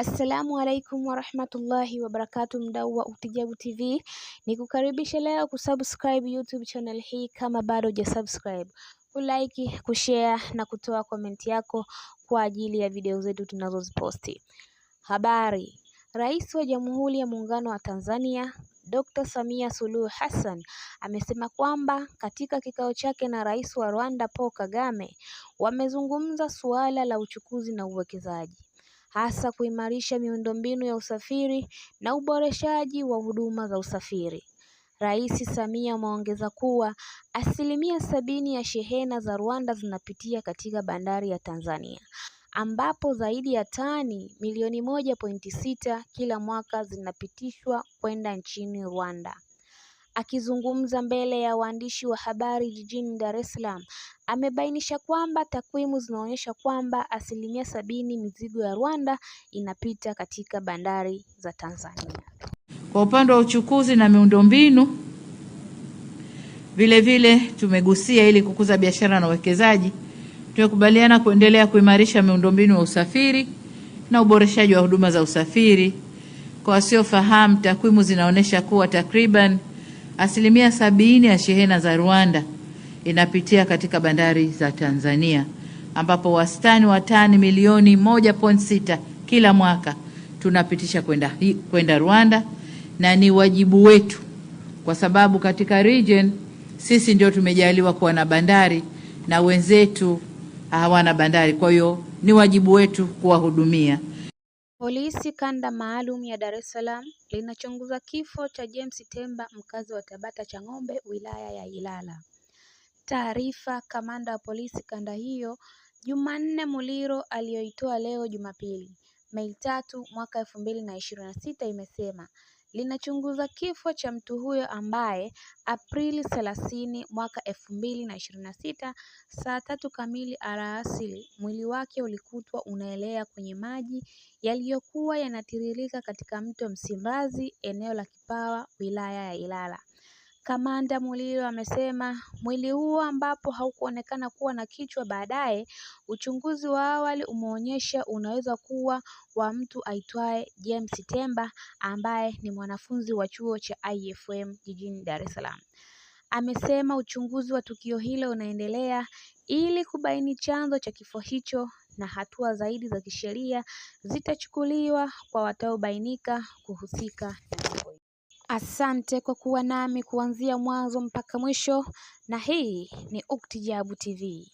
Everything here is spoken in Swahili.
Assalamu alaikum warahmatullahi wabarakatuh, mdau wa Uktijabu TV. Nikukaribisha leo kusubscribe YouTube channel hii kama bado hujasubscribe. Kulike, kushare na kutoa comment yako kwa ajili ya video zetu tunazoziposti. Habari. Rais wa Jamhuri ya Muungano wa Tanzania Dr. Samia Suluhu Hassan amesema kwamba katika kikao chake na Rais wa Rwanda Paul Kagame wamezungumza suala la uchukuzi na uwekezaji, hasa kuimarisha miundombinu ya usafiri na uboreshaji wa huduma za usafiri. Rais Samia ameongeza kuwa 70% ya shehena za Rwanda zinapitia katika bandari ya Tanzania, ambapo zaidi ya tani milioni 1.6 kila mwaka zinapitishwa kwenda nchini Rwanda. Akizungumza mbele ya waandishi wa habari jijini Dar es Salaam, amebainisha kwamba takwimu zinaonyesha kwamba 70% mizigo ya Rwanda inapita katika bandari za Tanzania. Kwa upande wa uchukuzi na miundombinu, vile tumegusia ili kukuza biashara na uwekezaji. Tumekubaliana kuendelea kuimarisha miundombinu ya usafiri na uboreshaji wa huduma za usafiri. Kwa wasiofahamu, takwimu zinaonyesha kuwa takriban 70% ya shehena za Rwanda inapitia katika bandari za Tanzania, ambapo wastani wa tani milioni 1.6 kila mwaka tunapitisha kwenda Rwanda, na ni wajibu wetu kwa sababu katika region sisi ndio tumejaliwa kuwa na bandari na wenzetu hawana bandari. Kwa hiyo ni wajibu wetu kuwahudumia. Polisi kanda maalum ya Dar es Salaam linachunguza kifo cha James Temba, mkazi wa Tabata Chang'ombe, wilaya ya Ilala. Taarifa kamanda wa polisi kanda hiyo Jumanne Muliro aliyoitoa leo Jumapili, Mei 3 mwaka 2026 imesema linachunguza kifo cha mtu huyo ambaye Aprili 30 mwaka 2026 saa 3 kamili alasiri mwili wake ulikutwa unaelea kwenye maji yaliyokuwa yanatiririka katika mto Msimbazi, eneo la Kipawa, wilaya ya Ilala. Kamanda Muliro amesema mwili huo, ambapo haukuonekana kuwa na kichwa, baadaye uchunguzi wa awali umeonyesha unaweza kuwa wa mtu aitwaye James Temba ambaye ni mwanafunzi wa chuo cha IFM jijini Dar es Salaam. Amesema uchunguzi wa tukio hilo unaendelea ili kubaini chanzo cha kifo hicho na hatua zaidi za kisheria zitachukuliwa kwa watakaobainika kuhusika na kifo. Asante kwa kuwa nami kuanzia mwanzo mpaka mwisho, na hii ni Uktijabu TV.